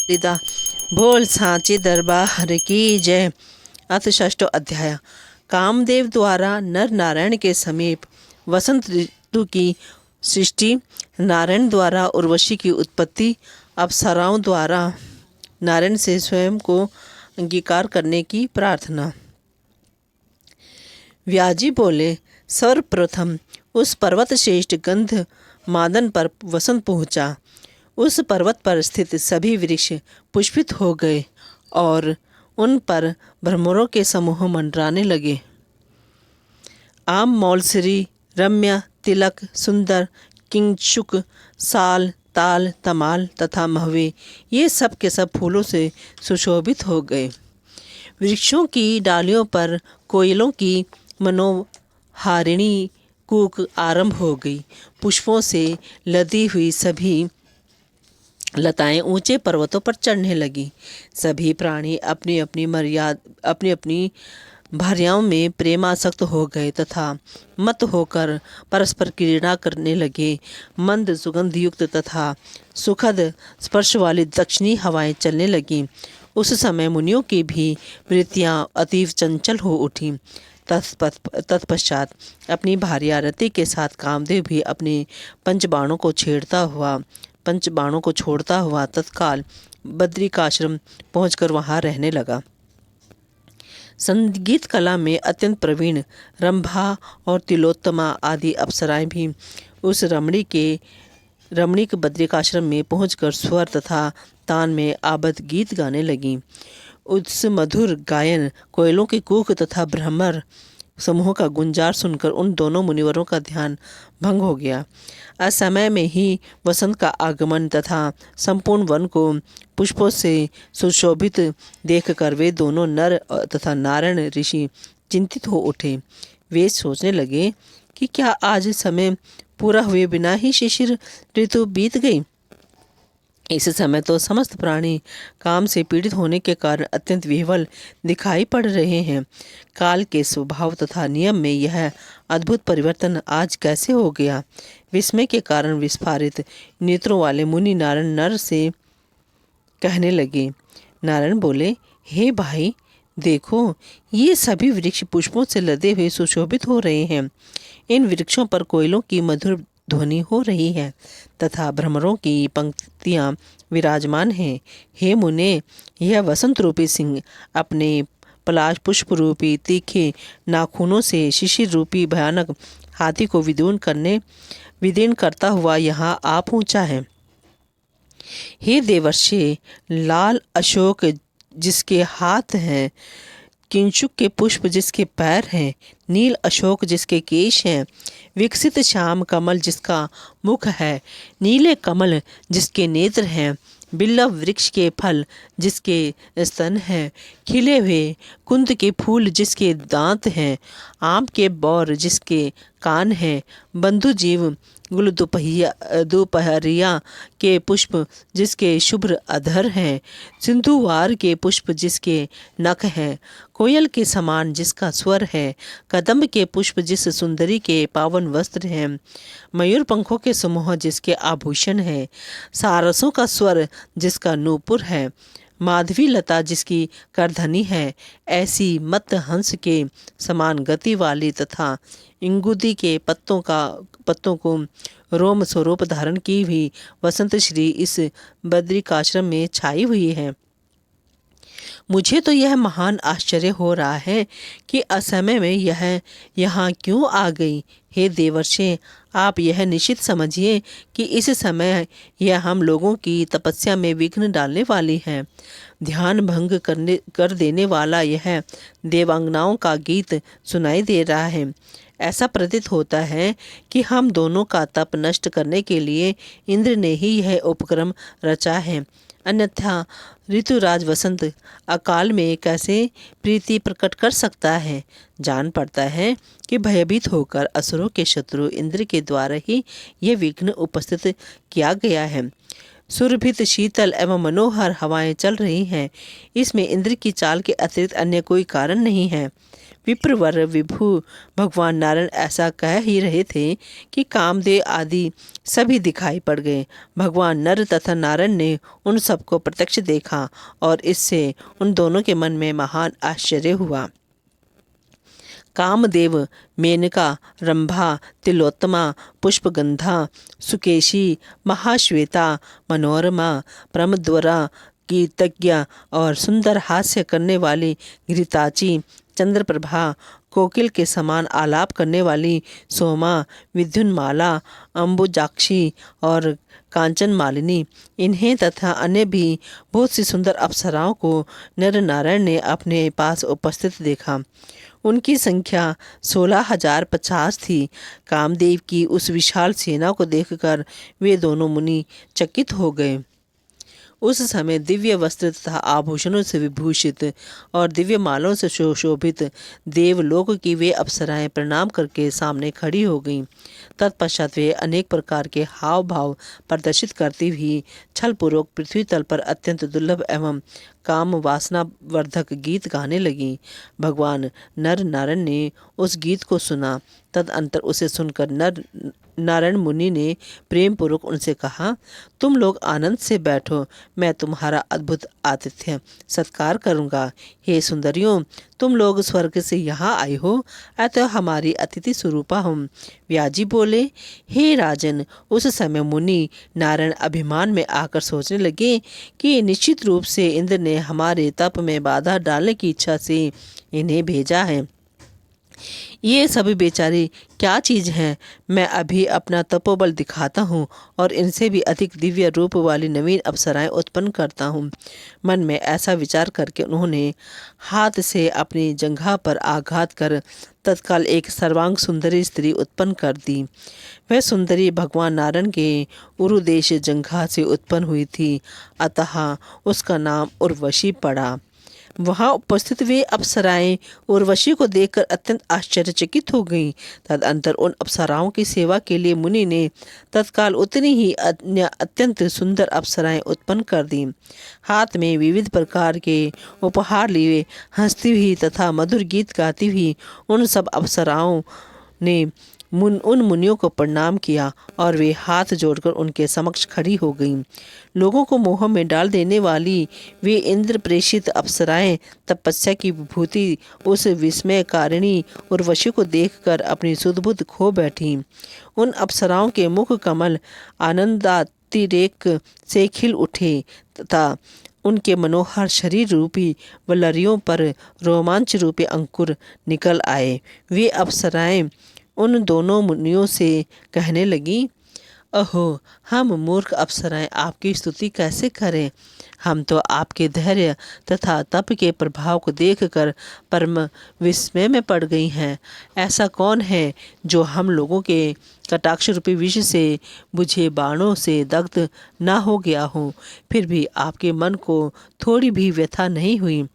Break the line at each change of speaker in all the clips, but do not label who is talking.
लिदा भोल सांचे दरबार की जय। अथ षष्ठो अध्याय। कामदेव द्वारा नर नारायण के समीप वसंत ऋतु की सृष्टि, नारायण द्वारा उर्वशी की उत्पत्ति, अप्सराओं द्वारा नारायण से स्वयं को अंगीकार करने की प्रार्थना। व्याजी बोले, सर्वप्रथम उस पर्वत श्रेष्ठ गंध मादन पर वसंत पहुँचा। उस पर्वत पर स्थित सभी वृक्ष पुष्पित हो गए और उन पर भ्रमरों के समूह मंडराने लगे। आम, मौलसरी, रम्या, तिलक, सुंदर, किंचुक, साल, ताल, तमाल तथा महवे, ये सब के सब फूलों से सुशोभित हो गए। वृक्षों की डालियों पर कोयलों की मनोहारिणी कूक आरंभ हो गई। पुष्पों से लदी हुई सभी लताएं ऊंचे पर्वतों पर चढ़ने लगी। सभी प्राणी अपनी अपनी भार्याओं में प्रेमासक्त हो गए तथा मत होकर परस्पर क्रीड़ा करने लगे। मंद सुगंध युक्त तथा सुखद स्पर्श वाली दक्षिणी हवाएं चलने लगीं। उस समय मुनियों की भी वृत्तियां अतीव चंचल हो उठीं। तत्पश्चात अपनी भार्या रति के साथ कामदेव भी अपने पंचबाणों को छोड़ता हुआ तत्काल बद्रिकाश्रम पहुंचकर वहां रहने लगा। संगीत कला में अत्यंत प्रवीण रंभा और तिलोत्तमा आदि अप्सराएं भी उस रमणीक बद्रिकाश्रम में पहुंचकर स्वर तथा तान में आबद्ध गीत गाने लगीं। उस मधुर गायन, कोयलों की कूक तथा भ्रमर समूह का गुंजार सुनकर उन दोनों मुनिवरों का ध्यान भंग हो गया। असमय में ही वसंत का आगमन तथा संपूर्ण वन को पुष्पों से सुशोभित देखकर वे दोनों नर तथा नारायण ऋषि चिंतित हो उठे। वे सोचने लगे कि क्या आज समय पूरा हुए बिना ही शिशिर ऋतु बीत गई। इस समय तो समस्त प्राणी काम से पीड़ित होने के कारण अत्यंत विह्वल दिखाई पड़ रहे हैं। काल के स्वभाव तथा नियम में यह अद्भुत परिवर्तन आज कैसे हो गया। विस्मय के कारण विस्फारित नेत्रों वाले मुनि नारायण नर से कहने लगे। नारायण बोले, हे भाई, देखो, ये सभी वृक्ष पुष्पों से लदे हुए सुशोभित हो रहे हैं। इन वृक्षों पर कोयलों की मधुर ध्वनि हो रही है तथा भ्रमरों की पंक्तियां विराजमान हैं। हे मुने, यह वसंत रूपी सिंह अपने पलाश पुष्प रूपी तीखे नाखूनों से शिशिर रूपी भयानक हाथी को विदीर्ण करता हुआ यहाँ आ पहुँचा है। हे देवर्षि, लाल अशोक जिसके हाथ हैं, किंचुक के पुष्प जिसके पैर हैं, नील अशोक जिसके केश हैं, विकसित श्याम कमल जिसका मुख है, नीले कमल जिसके नेत्र हैं, बिल्लव वृक्ष के फल जिसके स्तन हैं, खिले हुए कुंद के फूल जिसके दांत हैं, आम के बौर जिसके कान हैं, बंधु जीव गुल दोपहरिया के पुष्प जिसके शुभ्र अधर हैं, सिंधुवार के पुष्प जिसके नख हैं, कोयल के समान जिसका स्वर है, कदम्ब के पुष्प जिस सुंदरी के पावन वस्त्र हैं, मयूर पंखों के समूह जिसके आभूषण हैं, सारसों का स्वर जिसका नूपुर है, माधवी लता जिसकी करधनी है, ऐसी मत हंस के समान गति वाली तथा इंगुदी के पत्तों को रोम स्वरूप धारण की हुई वसंत श्री इस बद्रिकाश्रम में छाई हुई है। मुझे तो यह महान आश्चर्य हो रहा है कि असमय में यह यहाँ क्यों आ गई। हे देवर्षि, आप यह निश्चित समझिए कि इस समय यह हम लोगों की तपस्या में विघ्न डालने वाली है। ध्यान भंग कर देने वाला यह देवांगनाओं का गीत सुनाई दे रहा है। ऐसा प्रतीत होता है कि हम दोनों का तप नष्ट करने के लिए इंद्र ने ही यह उपक्रम रचा है। अन्यथा ऋतुराज वसंत अकाल में कैसे प्रीति प्रकट कर सकता है। जान पड़ता है कि भयभीत होकर असुरों के शत्रु इंद्र के द्वारा ही यह विघ्न उपस्थित किया गया है। सुरभित शीतल एवं मनोहर हवाएं चल रही हैं। इसमें इंद्र की चाल के अतिरिक्त अन्य कोई कारण नहीं है। विप्रवर विभु भगवान नारायण ऐसा कह ही रहे थे कि कामदेव आदि सभी दिखाई पड़ गए। भगवान नर तथा नारायण ने उन सबको प्रत्यक्ष देखा और इससे उन दोनों के मन में महान आश्चर्य हुआ। कामदेव मेनका, रंभा, तिलोत्तमा, पुष्पगंधा, सुकेशी, महाश्वेता, मनोरमा, प्रमद्वरा, कीर्तज्ञा और सुंदर हास्य करने वाली घृताची, चंद्रप्रभा, कोकिल के समान आलाप करने वाली सोमा, विद्युन्माला, अंबुजाक्षी और कांचन मालिनी, इन्हें तथा अन्य भी बहुत सी सुंदर अप्सराओं को नर नारायण ने अपने पास उपस्थित देखा। उनकी संख्या 16,050 थी। कामदेव की उस विशाल सेना को देखकर वे दोनों मुनि चकित हो गए। उस समय दिव्य वस्त्र तथा आभूषणों से विभूषित और दिव्य मालों से सुशोभित देवलोक की वे अप्सराएं प्रणाम करके सामने खड़ी हो गईं। तत्पश्चात वे अनेक प्रकार के हाव भाव प्रदर्शित करती हुई छलपूर्वक पृथ्वी तल पर अत्यंत दुर्लभ एवं काम वासना वर्धक गीत गाने लगी। भगवान नर नारायण ने उस गीत को सुना। तदअंतर उसे सुनकर नर नारायण मुनि ने प्रेम पूर्वक उनसे कहा, तुम लोग आनंद से बैठो, मैं तुम्हारा अद्भुत आतिथ्य सत्कार करूंगा। हे सुंदरियों, तुम लोग स्वर्ग से यहाँ आए हो, अतः हमारी अतिथि स्वरूपा हो। व्याजी बोले, हे राजन, उस समय मुनि नारायण अभिमान में आकर सोचने लगे कि निश्चित रूप से इंद्र ने हमारे तप में बाधा डालने की इच्छा से इन्हें भेजा है। ये सभी बेचारे क्या चीज़ हैं? मैं अभी अपना तपोबल दिखाता हूँ और इनसे भी अधिक दिव्य रूप वाली नवीन अप्सराएं उत्पन्न करता हूँ। मन में ऐसा विचार करके उन्होंने हाथ से अपनी जंघा पर आघात कर तत्काल एक सर्वांग सुंदरी स्त्री उत्पन्न कर दी। वह सुंदरी भगवान नारायण के उरुदेश जंघा से उत्पन्न हुई थी, अतः उसका नाम उर्वशी पड़ा। वहां उपस्थित वे अप्सराएं उर्वशी को देखकर अत्यंत आश्चर्यचकित हो गईं। तदअंतर उन अप्सराओं की सेवा के लिए मुनि ने तत्काल उतनी ही अन्य अत्यंत सुंदर अप्सराएं उत्पन्न कर दी। हाथ में विविध प्रकार के उपहार लिए हंसती हुई तथा मधुर गीत गाती हुई उन सब अप्सराओं ने उन मुनियों को प्रणाम किया और वे हाथ जोड़कर उनके समक्ष खड़ी हो गईं। लोगों को मोह में डाल देने वाली वे इंद्र प्रेषित अप्सराएं तपस्या की विभूति उस विस्मयकारिणी उर्वशी को देखकर अपनी सुध-बुध खो बैठी। उन अप्सराओं के मुख कमल आनंदातिरेक से खिल उठे तथा उनके मनोहर शरीर रूपी वलरियों पर रोमांच रूपी अंकुर निकल आए। वे अप्सराएं उन दोनों मुनियों से कहने लगी, अहो, हम मूर्ख अप्सराएं आपकी स्तुति कैसे करें? हम तो आपके धैर्य तथा तप के प्रभाव को देखकर परम विस्मय में पड़ गई हैं। ऐसा कौन है जो हम लोगों के कटाक्ष रूपी विष से बुझे बाणों से दग्ध ना हो गया हो? फिर भी आपके मन को थोड़ी भी व्यथा नहीं हुई।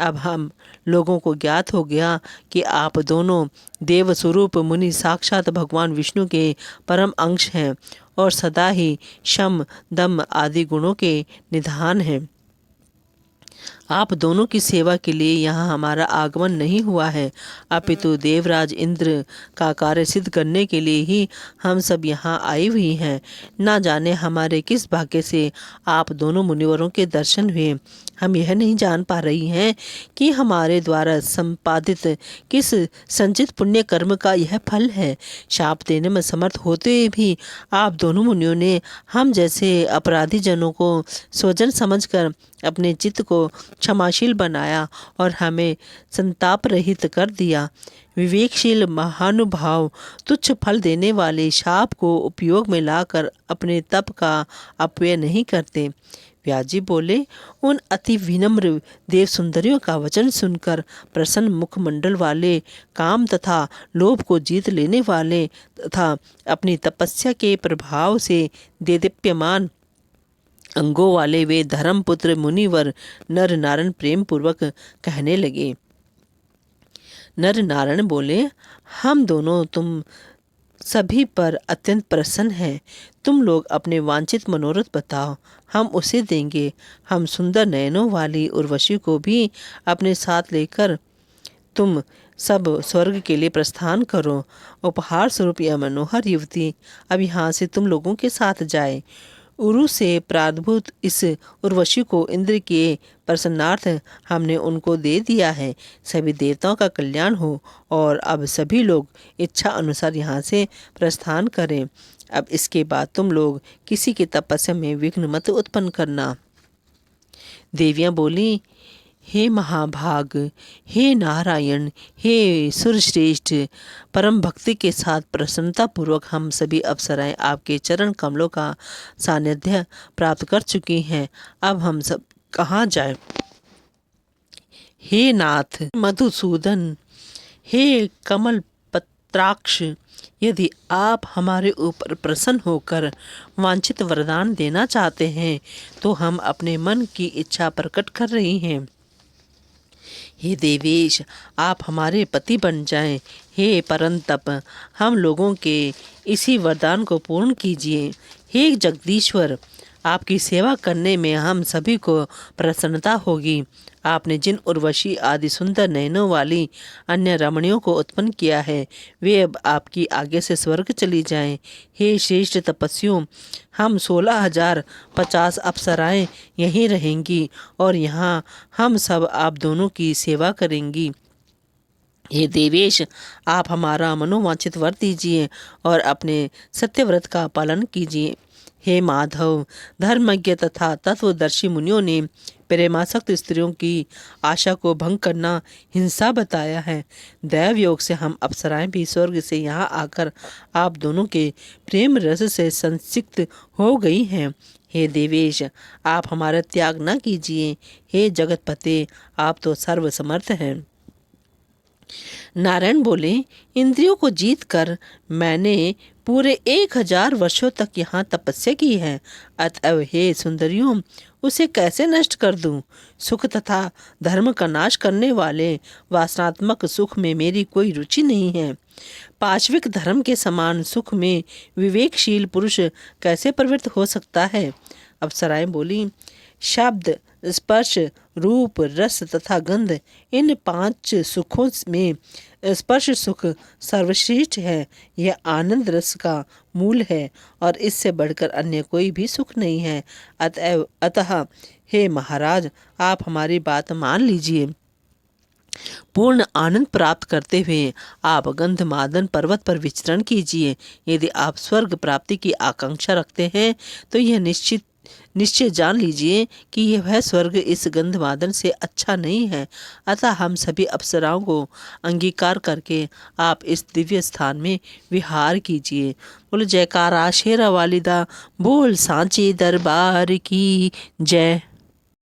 अब हम लोगों को ज्ञात हो गया कि आप दोनों देव स्वरूप मुनि साक्षात भगवान विष्णु के परम अंश हैं और सदा ही शम दम आदि गुणों के निधान हैं। आप दोनों की सेवा के लिए यहाँ हमारा आगमन नहीं हुआ है, अपितु देवराज इंद्र का कार्य सिद्ध करने के लिए ही हम सब यहाँ आई हुई हैं। ना जाने हमारे किस भाग्य से आप दोनों मुनिवरों के दर्शन हुए। हम यह नहीं जान पा रही हैं कि हमारे द्वारा संपादित किस संचित पुण्य कर्म का यह फल है। शाप देने में समर्थ होते हुए भी आप दोनों मुनियों ने हम जैसे अपराधी जनों को स्वजन समझकर अपने चित्त को क्षमाशील बनाया और हमें संताप रहित कर दिया। विवेकशील महानुभाव तुच्छ फल देने वाले शाप को उपयोग में लाकर अपने तप का अपव्यय नहीं करते। व्याजी बोले, उन अति विनम्र देव सुंदरियों का वचन सुनकर प्रसन्न मुखमंडल वाले, काम तथा लोभ को जीत लेने वाले तथा अपनी तपस्या के प्रभाव से देदीप्यमान अंगों वाले वे धर्मपुत्र मुनिवर नर नारायण प्रेम पूर्वक कहने लगे। नर नारायण बोले, हम दोनों सभी पर अत्यंत प्रसन्न है। तुम लोग अपने वांछित मनोरथ बताओ, हम उसे देंगे। हम सुंदर नयनों वाली उर्वशी को भी अपने साथ लेकर तुम सब स्वर्ग के लिए प्रस्थान करो। उपहार स्वरूप यह मनोहर युवती अब यहाँ से तुम लोगों के साथ जाए। उरु से प्रादुर्भूत इस उर्वशी को इंद्र के प्रसन्नार्थ हमने उनको दे दिया है। सभी देवताओं का कल्याण हो और अब सभी लोग इच्छा अनुसार यहाँ से प्रस्थान करें। अब इसके बाद तुम लोग किसी की तपस्या में विघ्न मत उत्पन्न करना। देवियाँ बोली, हे महाभाग, हे नारायण, हे सुरश्रेष्ठ, परम भक्ति के साथ प्रसन्नता पूर्वक हम सभी अप्सराएं आपके चरण कमलों का सानिध्य प्राप्त कर चुकी हैं। अब हम सब कहाँ जाएं? हे नाथ मधुसूदन, हे कमल पत्राक्ष, यदि आप हमारे ऊपर प्रसन्न होकर वांछित वरदान देना चाहते हैं तो हम अपने मन की इच्छा प्रकट कर रही हैं। हे देवेश, आप हमारे पति बन जाएं। हे परंतप, हम लोगों के इसी वरदान को पूर्ण कीजिए। हे जगदीश्वर, आपकी सेवा करने में हम सभी को प्रसन्नता होगी। आपने जिन उर्वशी आदि सुंदर नयनों वाली अन्य रमणियों को उत्पन्न किया है, वे अब आपकी आगे से स्वर्ग चली जाएं। हे श्रेष्ठ तपस्वियों, हम 16,050 अप्सराएं यहीं रहेंगी और यहाँ हम सब आप दोनों की सेवा करेंगी। हे देवेश, आप हमारा मनोवांछित वर दीजिए और अपने सत्यव्रत का पालन कीजिए। हे माधव, धर्मज्ञ तथा तत्वदर्शी मुनियों ने प्रेमासक्त स्त्रियों की आशा को भंग करना हिंसा बताया है। दैव योग से हम अप्सराएं भी स्वर्ग से यहाँ आकर आप दोनों के प्रेम रस से संसिक्त हो गई हैं। हे देवेश, आप हमारा त्याग न कीजिए। हे जगतपते, आप तो सर्वसमर्थ हैं। नारायण बोले, इंद्रियों को जीत कर मैंने पूरे 1000 वर्षों तक यहाँ तपस्या की है। अतएव हे सुंदरियों, उसे कैसे नष्ट कर दूं? सुख तथा धर्म का नाश करने वाले वासनात्मक सुख में मेरी कोई रुचि नहीं है। पाशविक धर्म के समान सुख में विवेकशील पुरुष कैसे प्रवृत्त हो सकता है? अप्सराएं बोली, शब्द, स्पर्श, रूप, रस तथा गंध, इन 5 सुखों में स्पर्श सुख सर्वश्रेष्ठ है। यह आनंद रस का मूल है और इससे बढ़कर अन्य कोई भी सुख नहीं है। अतः हे महाराज, आप हमारी बात मान लीजिए। पूर्ण आनंद प्राप्त करते हुए आप गंधमादन पर्वत पर विचरण कीजिए। यदि आप स्वर्ग प्राप्ति की आकांक्षा रखते हैं तो यह निश्चय जान लीजिए कि यह वह स्वर्ग इस गंधमादन से अच्छा नहीं है। अतः हम सभी अप्सराओं को अंगीकार करके आप इस दिव्य स्थान में विहार कीजिए। बोलो जयकारा शेरा वालिदा, बोल सांची दरबार की जय।